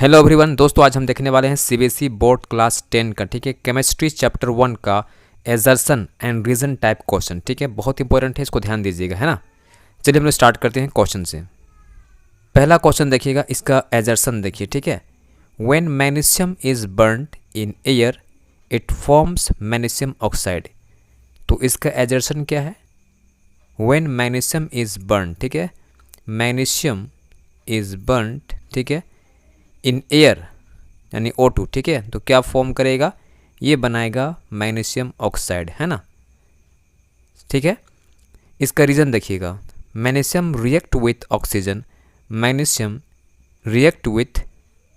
Hello everyone दोस्तों, आज हम देखने वाले हैं सीबीएसई बोर्ड क्लास 10 का, ठीक है, केमिस्ट्री चैप्टर 1 का assertion and reason type question, ठीक है, बहुत इंपॉर्टेंट है, इसको ध्यान दीजिएगा, है ना। चलिए हम लोग स्टार्ट करते हैं क्वेश्चन से। पहला क्वेश्चन देखिएगा, इसका एजर्सन देखिए, ठीक है। When magnesium is burned in air it forms magnesium oxide. तो इसका एजर्सन क्या है? व्हेन मैग्नीशियम इज बर्न, ठीक है, मैग्नीशियम इज बर्न्ड, ठीक है, इन एयर यानी O2, ठीक है, तो क्या फॉर्म करेगा? ये बनाएगा मैग्नीशियम ऑक्साइड, है ना, ठीक है। इसका रीज़न देखिएगा, magnesium react with oxygen, magnesium react with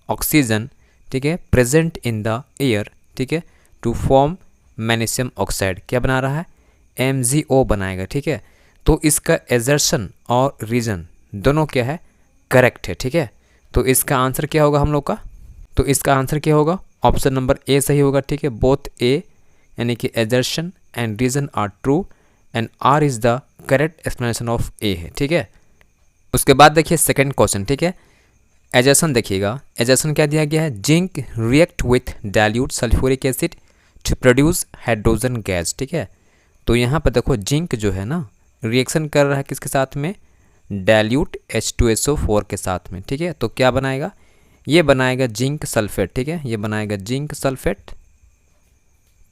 oxygen, ठीक है, प्रेजेंट इन द एयर, ठीक है, टू फॉर्म मैग्नीशियम ऑक्साइड। क्या बना रहा है? MgO बनाएगा, ठीक है। तो इसका एजर्शन और रीज़न दोनों क्या है? करेक्ट है, ठीक है। तो इसका आंसर क्या होगा हम लोग का? तो इसका आंसर क्या होगा? ऑप्शन नंबर ए सही होगा, ठीक है। बोथ ए यानी कि assertion and reason R true and R is the correct explanation of A है, ठीक है। उसके बाद देखिए सेकंड क्वेश्चन, ठीक है। एजर्सन देखिएगा, एजर्सन क्या दिया गया है? Zinc react with dilute sulphuric acid to produce hydrogen gas, ठीक है। तो यहाँ पर देखो जिंक जो है ना रिएक्शन कर रहा है किसके साथ में? डाइल्यूट H2SO4 के साथ में, ठीक है। तो क्या बनाएगा? ये बनाएगा जिंक सल्फेट, ठीक है, ये बनाएगा zinc sulphate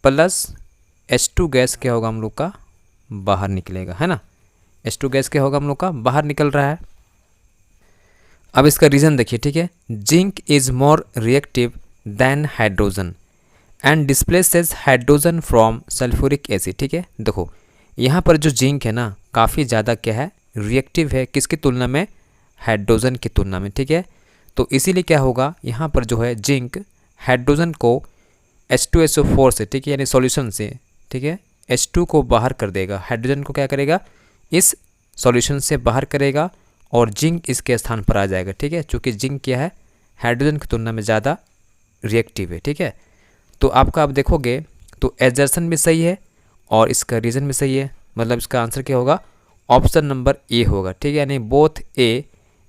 plus H2 gas क्या होगा हम लोग का? बाहर निकलेगा, है ना। H2 गैस क्या होगा हम लोग का? बाहर निकल रहा है। अब इसका रीज़न देखिए, ठीक है। Zinc is more reactive than hydrogen and displaces hydrogen from sulphuric acid, ठीक है। देखो यहाँ पर जो जिंक है ना काफ़ी ज़्यादा क्या है? रिएक्टिव है, किसकी तुलना में? हाइड्रोजन की तुलना में, ठीक है। तो इसीलिए क्या होगा यहाँ पर जो है जिंक हाइड्रोजन को H2SO4 से, ठीक है, यानी सॉल्यूशन से, ठीक है, H2 को बाहर कर देगा, हाइड्रोजन को क्या करेगा? इस सॉल्यूशन से बाहर करेगा और जिंक इसके स्थान पर आ जाएगा, ठीक है। चूँकि जिंक क्या है? हाइड्रोजन की तुलना में ज़्यादा रिएक्टिव है, ठीक है। तो आपका आप देखोगे तो एजर्सन भी सही है और इसका रीज़न भी सही है, मतलब इसका आंसर क्या होगा? ऑप्शन नंबर ए होगा, ठीक है, यानी बोथ ए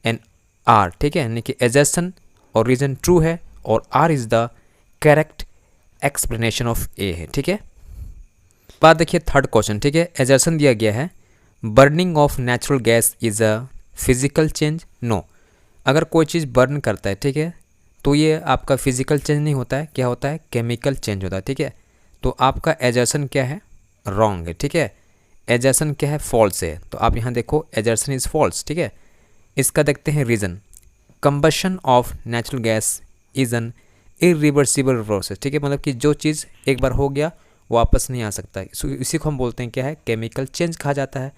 एंड आर, ठीक है, यानी कि एजर्सन और रीजन ट्रू है और R is the correct explanation of A है, ठीक है। बात देखिए थर्ड क्वेश्चन, ठीक है। एजर्सन दिया गया है burning of natural gas is a physical change. No, अगर कोई चीज़ बर्न करता है, ठीक है, तो ये आपका फिजिकल चेंज नहीं होता है, क्या होता है? केमिकल चेंज होता है, ठीक है। तो आपका एजर्सन क्या है? रॉन्ग है, ठीक है। एजर्सन क्या है? फॉल्स है। तो आप यहाँ देखो एजर्सन इज फॉल्स, ठीक है। इसका देखते हैं reason. Combustion of natural gas is an irreversible process, ठीक है, मतलब कि जो चीज़ एक बार हो गया वापस नहीं आ सकता है, इसी को हम बोलते हैं क्या है? केमिकल चेंज कहा जाता है।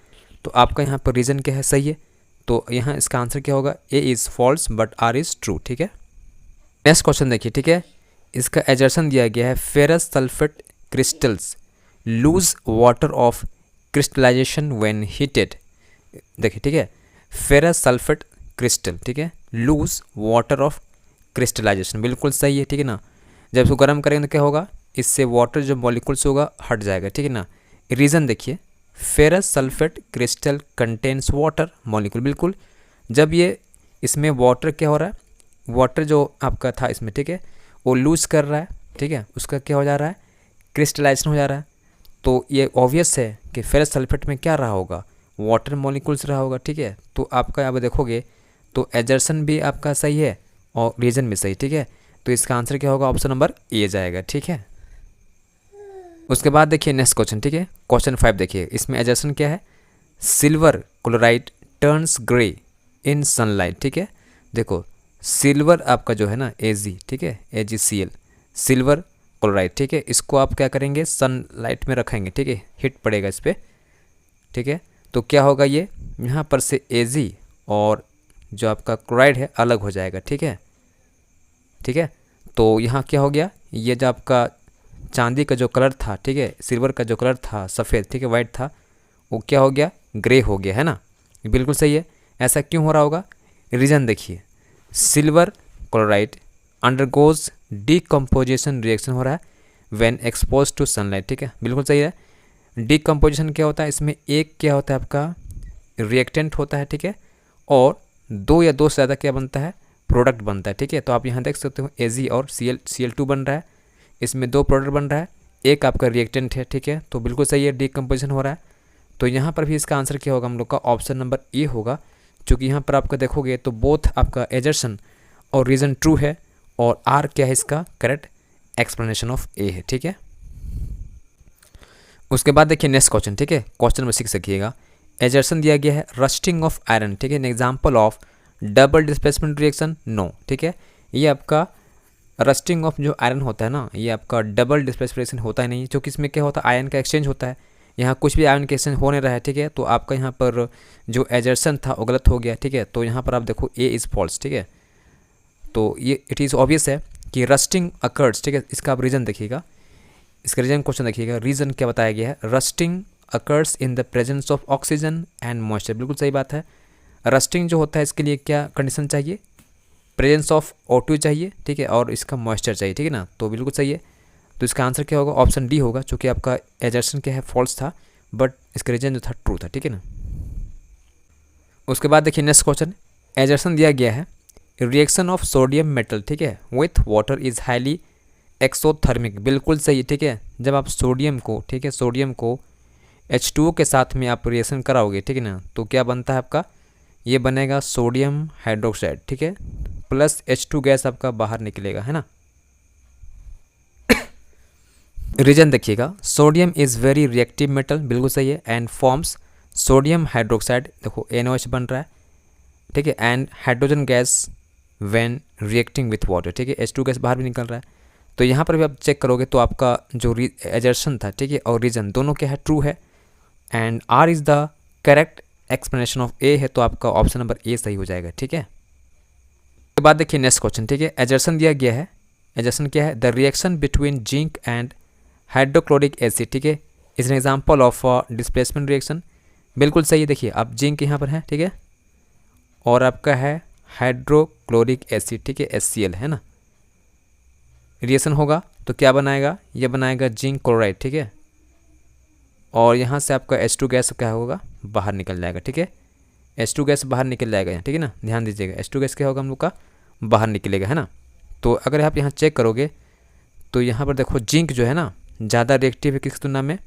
तो आपका यहाँ पर रीज़न क्या है? सही है। तो यहाँ इसका आंसर क्या होगा? A is false but R is true, ठीक है। नेक्स्ट क्वेश्चन देखिए, ठीक है। इसका एजर्सन दिया गया है ferrous sulphate crystals lose water of crystallisation when heated. देखिए, ठीक है, फेरस सल्फेट क्रिस्टल, ठीक है, लूज वाटर ऑफ क्रिस्टलाइजेशन, बिल्कुल सही है, ठीक है ना। जब इसको गर्म करेंगे तो क्या होगा? इससे वाटर जो मॉलिक्यूल्स होगा हट जाएगा, ठीक है ना। रीज़न देखिए, ferrous sulphate crystal contains water molecule, बिल्कुल। जब ये इसमें वाटर क्या हो रहा है? वाटर जो आपका था इसमें, ठीक है, वो लूज कर रहा है, ठीक है, उसका क्या हो जा रहा है? क्रिस्टलाइजेशन हो जा रहा है। तो ये ऑब्वियस है कि फेरस सल्फेट में क्या रहा होगा? वाटर मॉलिक्यूल्स रहा होगा, ठीक है। तो आपका अब देखोगे तो एजर्सन भी आपका सही है और रीज़न भी सही, ठीक है। तो इसका आंसर क्या होगा? ऑप्शन नंबर ए जाएगा, ठीक है। उसके बाद देखिए नेक्स्ट क्वेश्चन, ठीक है, क्वेश्चन 5 देखिए। इसमें एजर्सन क्या है? सिल्वर क्लोराइड टर्न्स ग्रे इन सनलाइट, ठीक है। देखो सिल्वर आपका जो है ना Ag, ठीक है, AgCl, सिल्वर क्लोराइड, ठीक है, इसको आप क्या करेंगे? सनलाइट में रखेंगे, ठीक है, हीट पड़ेगा इस पर, ठीक है। तो क्या होगा? ये यहाँ पर से Ag और जो आपका क्लोराइड है अलग हो जाएगा, ठीक है, ठीक है। तो यहाँ क्या हो गया? ये जो आपका चांदी का जो कलर था, ठीक है, सिल्वर का जो कलर था सफ़ेद, ठीक है, वाइट था, वो क्या हो गया? ग्रे हो गया, है ना। बिल्कुल सही है। ऐसा क्यों हो रहा होगा? रीज़न देखिए, silver chloride undergoes decomposition reaction हो रहा है व्हेन एक्सपोज टू सनलाइट, ठीक है, बिल्कुल सही है। डीकम्पोजिशन क्या होता है? इसमें एक क्या होता है आपका? रिएक्टेंट होता है, ठीक है, और दो या दो से ज़्यादा क्या बनता है? प्रोडक्ट बनता है, ठीक है। तो आप यहाँ देख सकते हो Ag और Cl2 बन रहा है, इसमें 2 प्रोडक्ट बन रहा है, एक आपका रिएक्टेंट है, ठीक है। तो बिल्कुल सही है, डीकम्पोजिशन हो रहा है। तो यहाँ पर भी इसका आंसर क्या होगा हम लोग का, ऑप्शन नंबर ए होगा, क्योंकि यहाँ पर आपका देखोगे तो बोथ आपका एजर्सन और रीज़न ट्रू है, और आर क्या है इसका करेक्ट एक्सप्लेनेशन ऑफ ए है, ठीक है। उसके बाद देखिए नेक्स्ट क्वेश्चन, ठीक है, क्वेश्चन नंबर 6 देखिएगा। एजर्सन दिया गया है रस्टिंग ऑफ आयरन, ठीक है, an example of double displacement reaction, no, ठीक है। ये आपका रस्टिंग ऑफ जो आयरन होता है ना, ये आपका डबल डिस्प्लेसमेंट रिएक्शन होता है नहीं, क्योंकि इसमें क्या होता है आयरन का एक्सचेंज होता है, यहाँ कुछ भी आयरन का एक्सचेंज हो नहीं रहा है, ठीक है। तो आपका यहाँ पर जो एजर्सन था वो गलत हो गया, ठीक है। तो यहाँ पर आप देखो ए इज़ फॉल्स, ठीक है। तो ये इट इज़ ऑब्वियस है कि रस्टिंग अकर्स, ठीक है। इसका आप रीज़न देखिएगा, इसका रीज़न क्वेश्चन देखिएगा, रीज़न क्या बताया गया है, rusting occurs in the presence of oxygen and moisture, बिल्कुल सही बात है। रस्टिंग जो होता है इसके लिए क्या कंडीशन चाहिए, प्रेजेंस ऑफ O2 चाहिए, ठीक है, और इसका मॉइस्चर चाहिए, ठीक है ना। तो बिल्कुल सही है। तो इसका आंसर क्या होगा, ऑप्शन डी होगा, चूँकि आपका एजर्सन क्या है फॉल्स था, बट इसका रीजन जो था ट्रू था, ठीक है ना। उसके बाद देखिए नेक्स्ट क्वेश्चन, एजर्सन दिया गया है रिएक्शन ऑफ सोडियम मेटल, ठीक है, with water is highly exothermic, बिल्कुल सही, ठीक है। जब आप सोडियम को, ठीक है, सोडियम को H2O के साथ में आप रिएक्शन कराओगे, ठीक है ना, तो क्या बनता है आपका, ये बनेगा सोडियम हाइड्रोक्साइड, ठीक है, प्लस H2 गैस आपका बाहर निकलेगा, है ना। रीजन देखिएगा, sodium is very reactive metal, बिल्कुल सही है, एंड फॉर्म्स सोडियम हाइड्रोक्साइड, देखो NOH बन रहा है, ठीक है, and hydrogen gas when reacting with water, ठीक है, H2 गैस बाहर भी निकल रहा है। तो यहाँ पर भी आप चेक करोगे तो आपका जो एजर्सन था, ठीक है, और रीजन दोनों क्या है ट्रू है, and R is the correct explanation of A है, तो आपका ऑप्शन नंबर ए सही हो जाएगा, ठीक है। उसके बाद देखिए नेक्स्ट क्वेश्चन, ठीक है, एजर्सन दिया गया है, एजर्सन क्या है, the reaction between zinc and hydrochloric acid, ठीक है, is an example of displacement reaction, बिल्कुल सही है। देखिए आप जिंक यहाँ पर है, ठीक है, और आपका है हाइड्रोक्लोरिक एसिड, ठीक है, HCl है ना, रिएक्शन होगा तो क्या बनाएगा, ये बनाएगा जिंक क्लोराइड, ठीक है, और यहाँ से आपका H2 गैस क्या होगा, बाहर निकल जाएगा, ठीक है, H2 गैस बाहर निकल जाएगा यहाँ, ठीक है ना, ध्यान दीजिएगा, H2 गैस क्या होगा हम लोग का बाहर निकलेगा, है ना। तो अगर आप यहाँ चेक करोगे तो यहाँ पर देखो जिंक जो है ना ज़्यादा रिएक्टिव है किस तुलना में,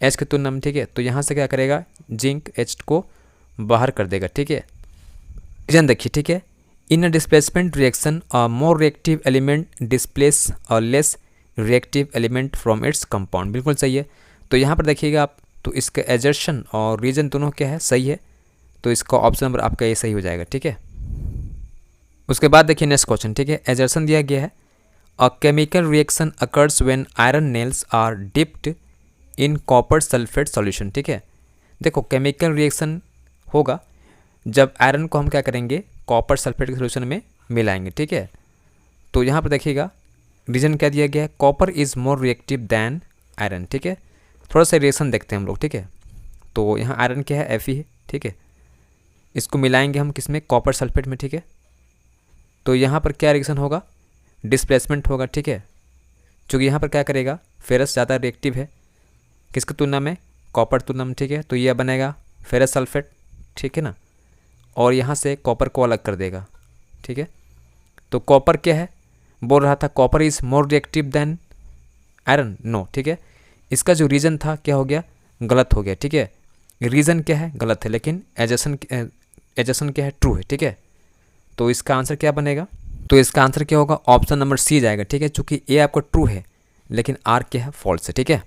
H की तुलना में, ठीक है। तो यहाँ से क्या करेगा, जिंक H को बाहर कर देगा, ठीक है। रीजन देखिए, ठीक है, in a displacement reaction a more reactive element displace a less reactive element from its compound, बिल्कुल सही है। तो यहाँ पर देखिएगा आप, तो इसका एजर्शन और रीजन दोनों क्या है, सही है, तो इसका ऑप्शन नंबर आपका ये सही हो जाएगा, ठीक है। उसके बाद देखिए नेक्स्ट क्वेश्चन, ठीक है, एजर्सन दिया गया है a chemical reaction occurs when iron nails are dipped in copper sulphate solution, ठीक है। देखो केमिकल रिएक्शन होगा जब आयरन को हम क्या करेंगे, कॉपर सल्फेट के सोल्यूशन में मिलाएंगे, ठीक है। तो यहाँ पर देखिएगा रीजन क्या दिया गया है, copper is more reactive than iron, ठीक है। थोड़ा सा रिएक्शन देखते हैं हम लोग, ठीक है। तो यहाँ आयरन क्या है, Fe है, ठीक है, इसको मिलाएंगे हम किस में, कॉपर सल्फेट में, ठीक है। तो यहाँ पर क्या रिएक्शन होगा, डिस्प्लेसमेंट होगा, ठीक है, क्योंकि यहाँ पर क्या करेगा, फेरस ज़्यादा रिएक्टिव है किसकी तुलना में, कॉपर तुलना में, ठीक है। तो यह बनेगा फेरस सल्फेट, ठीक है ना, और यहाँ से कॉपर को अलग कर देगा, ठीक है। तो कॉपर क्या है, बोल रहा था copper is more reactive than iron, no, ठीक है। इसका जो रीज़न था क्या हो गया, गलत हो गया, ठीक है। रीज़न क्या है, गलत है, लेकिन एजर्सन क्या है, ट्रू है, ठीक है। तो इसका आंसर क्या बनेगा, तो इसका आंसर क्या होगा, ऑप्शन नंबर सी जाएगा, ठीक है, चूँकि ए आपका ट्रू है लेकिन आर क्या है, फॉल्स है, ठीक है।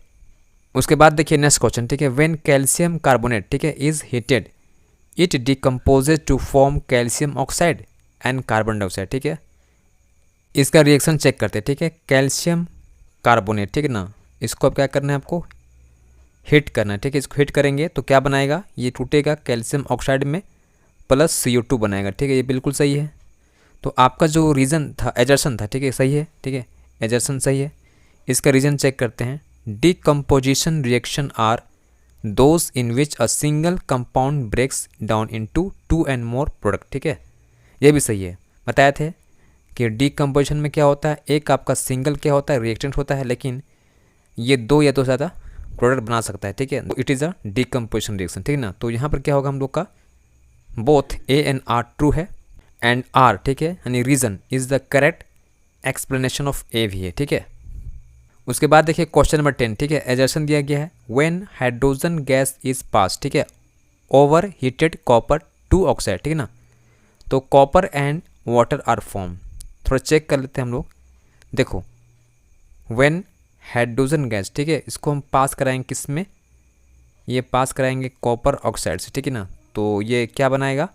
उसके बाद देखिए नेक्स्ट क्वेश्चन, ठीक है, व्हेन कैल्शियम कार्बोनेट, ठीक है, is heated it decomposes to form calcium oxide and carbon dioxide, ठीक है। इसका रिएक्शन चेक करते हैं, ठीक है, कैल्शियम कार्बोनेट, ठीक है ना, इसको अब क्या करना है आपको, हीट करना है, ठीक है। इसको हीट करेंगे तो क्या बनाएगा, ये टूटेगा कैल्शियम ऑक्साइड में प्लस CO2 बनाएगा, ठीक है, ये बिल्कुल सही है। तो आपका जो रीज़न था, एजर्सन था, ठीक है, सही है, ठीक है, एजर्सन सही है। इसका रीज़न चेक करते हैं, decomposition reaction are those in which a single compound breaks down into 2 and more product, ठीक है, ये भी सही है। बताए थे कि डिकम्पोजिशन में क्या होता है, एक आपका सिंगल क्या होता है, रिएक्टेंट होता है, लेकिन ये 2 या 2 से ज़्यादा प्रोडक्ट बना सकता है, ठीक है। It is a decomposition reaction, ठीक है ना। तो यहाँ पर क्या होगा हम लोग का, both A and R true है, एंड आर, ठीक है, यानी reason is the correct explanation of A भी है, ठीक है। उसके बाद देखिए क्वेश्चन नंबर 10, ठीक है, एजर्शन दिया गया है when hydrogen gas is pass, ठीक है, ओवर हीटेड कॉपर 2 ऑक्साइड, ठीक है ना। तो copper and water are form, थोड़ा चेक कर लेते हैं हम लोग। देखो व्हेन हाइड्रोजन गैस, ठीक है, इसको हम पास कराएंगे किस में, ये पास कराएंगे कॉपर ऑक्साइड से, ठीक है ना। तो ये क्या बनाएगा,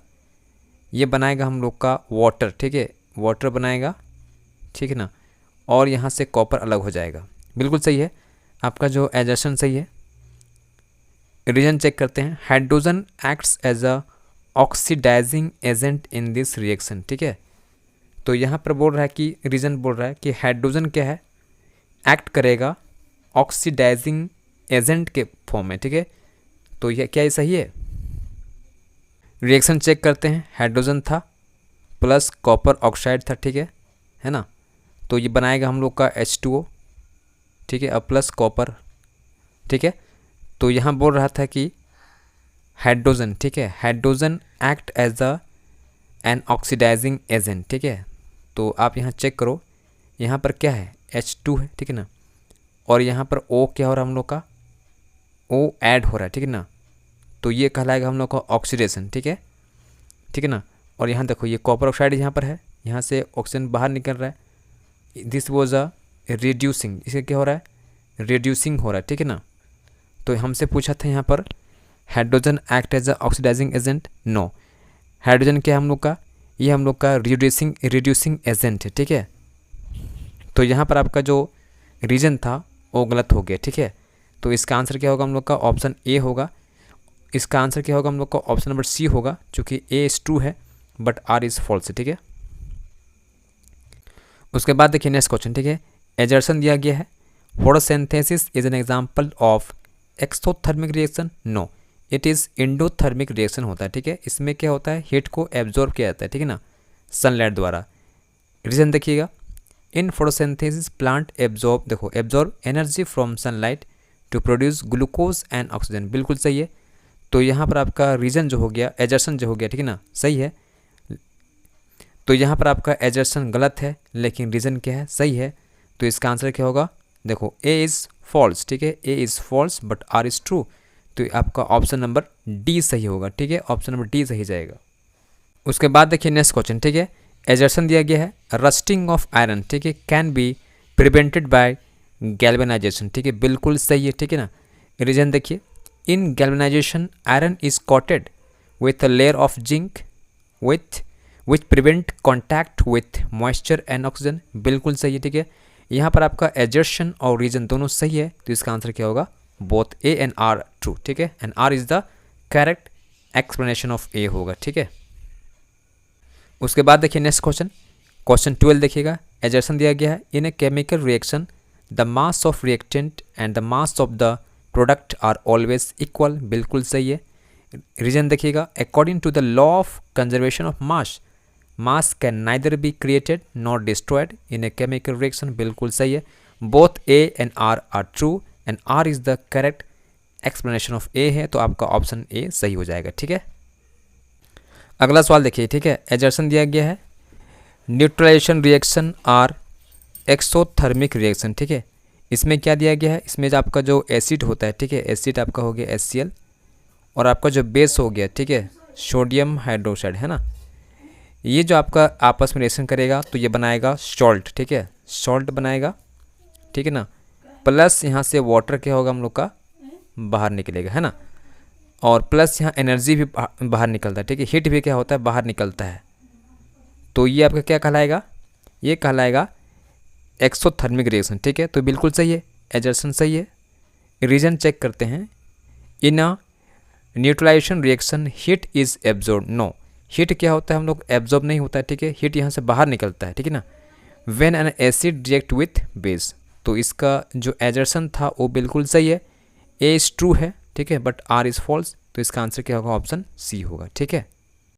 ये बनाएगा हम लोग का वाटर, ठीक है, वाटर बनाएगा, ठीक है ना। और यहाँ से कॉपर अलग हो जाएगा, बिल्कुल सही है आपका जो एजर्शन सही है। रीजन चेक करते हैं, hydrogen acts as a oxidising agent in this reaction, ठीक है। तो यहाँ पर बोल रहा है कि रीजन बोल रहा है कि हाइड्रोजन क्या है, एक्ट करेगा ऑक्सीडाइजिंग एजेंट के फॉर्म में, ठीक है। तो यह क्या ये सही है। रिएक्शन चेक करते हैं, हाइड्रोजन था प्लस कॉपर ऑक्साइड था, ठीक है ना। तो ये बनाएगा हम लोग का H2O, ठीक है, अब प्लस कॉपर, ठीक है। तो यहाँ बोल रहा था कि हाइड्रोजन, ठीक है, hydrogen act as a an oxidising agent, ठीक है। तो आप यहाँ चेक करो, यहाँ पर क्या है H2 है, ठीक है ना, और यहाँ पर O क्या हो रहा है हम लोग का, O ऐड हो रहा है, ठीक है ना। तो ये कहलाएगा हम लोग का ऑक्सीडेशन, ठीक है ना। और यहाँ देखो ये कॉपर ऑक्साइड यहाँ पर है, यहाँ से ऑक्सीजन बाहर निकल रहा है, दिस वॉज अ रिड्यूसिंग, इसे क्या हो रहा है, रिड्यूसिंग हो रहा है, ठीक है ना। तो हमसे पूछा था यहाँ पर hydrogen act as a oxidising agent, no, hydrogen क्या है हम लोग का, ये हम लोग का रिड्यूसिंग एजेंट है, ठीक है। तो यहाँ पर आपका जो रीजन था वो गलत हो गया, ठीक है। तो इसका आंसर क्या होगा हम लोग का, ऑप्शन ए होगा। इसका आंसर क्या होगा हम लोग का, ऑप्शन नंबर सी होगा, चूँकि ए इज़ ट्रू है बट आर इज़ फॉल्स है, ठीक है। उसके बाद देखिए नेक्स्ट क्वेश्चन, ठीक है, एजर्शन दिया गया है photosynthesis is an example of exothermic reaction, no, it is endothermic reaction होता है, ठीक है। इसमें क्या होता है, हीट को एब्जॉर्ब किया जाता है, ठीक है ना, सनलाइट द्वारा। रीजन देखिएगा, इन फोटोसिंथेसिस प्लांट एब्जॉर्ब, देखो absorb energy from sunlight to produce glucose and oxygen, बिल्कुल सही है। तो यहाँ पर आपका रीजन जो हो गया, एजर्शन जो हो गया, ठीक है ना, सही है। तो यहाँ पर आपका एजर्शन गलत है लेकिन रीजन क्या है, सही है। तो इसका आंसर क्या होगा, देखो ए इज़ फॉल्स, ठीक है, A is false but R is true. तो आपका ऑप्शन नंबर डी सही होगा, ठीक है, ऑप्शन नंबर डी सही जाएगा। उसके बाद देखिए नेक्स्ट क्वेश्चन, ठीक है, एजर्शन दिया गया है रस्टिंग ऑफ आयरन, ठीक है, can be prevented by galvanisation, ठीक है, बिल्कुल सही है, ठीक है ना। रीजन देखिए, in galvanisation iron is coated with a layer of zinc which prevent contact with moisture and oxygen, बिल्कुल सही है, ठीक है। यहाँ पर आपका एजर्शन और रीजन दोनों सही है, तो इसका आंसर क्या होगा, both A and R true, ठीक है, and R is the correct explanation of A होगा, ठीक है। उसके बाद देखिए नेक्स्ट क्वेश्चन, क्वेश्चन 12 देखिएगा, एजर्शन दिया गया है in a chemical reaction the mass of reactant and the mass of the product are always equal, बिल्कुल सही है। रीजन देखिएगा, according to the law of conservation of mass can neither be created not destroyed in a chemical reaction, बिल्कुल सही है। Both A and R true and R is the correct explanation of A है, तो आपका option A सही हो जाएगा, ठीक है। अगला सवाल देखिए, ठीक है, एजर्शन दिया गया है neutralisation reaction are exothermic reaction, ठीक है। इसमें क्या दिया गया है, इसमें जो आपका जो एसिड होता है, ठीक है, एसिड आपका हो गया HCl और आपका जो बेस हो गया, ठीक है, सोडियम हाइड्रोक्साइड, है ना। ये जो आपका आपस में रिएक्शन करेगा तो ये बनाएगा सॉल्ट, ठीक है, सॉल्ट बनाएगा, ठीक है ना, प्लस यहाँ से वाटर क्या होगा हम लोग का बाहर निकलेगा, है ना, और प्लस यहाँ एनर्जी भी बाहर निकलता है, ठीक है, हीट भी क्या होता है बाहर निकलता है। तो ये आपका क्या कहलाएगा, ये कहलाएगा एक्सोथर्मिक रिएक्शन, ठीक है। तो बिल्कुल सही है, एजर्शन सही है। रीजन चेक करते हैं, in a neutralisation reaction heat is absorb, no, heat क्या होता है हम लोग एब्जॉर्ब नहीं होता है, ठीक है, हीट यहाँ से बाहर निकलता है, ठीक है ना। When an acid react with base, तो इसका जो एजर्शन था वो बिल्कुल सही है, ए इज़ ट्रू है, ठीक है, बट आर इज़ फॉल्स। तो इसका आंसर क्या होगा, ऑप्शन सी होगा, ठीक है।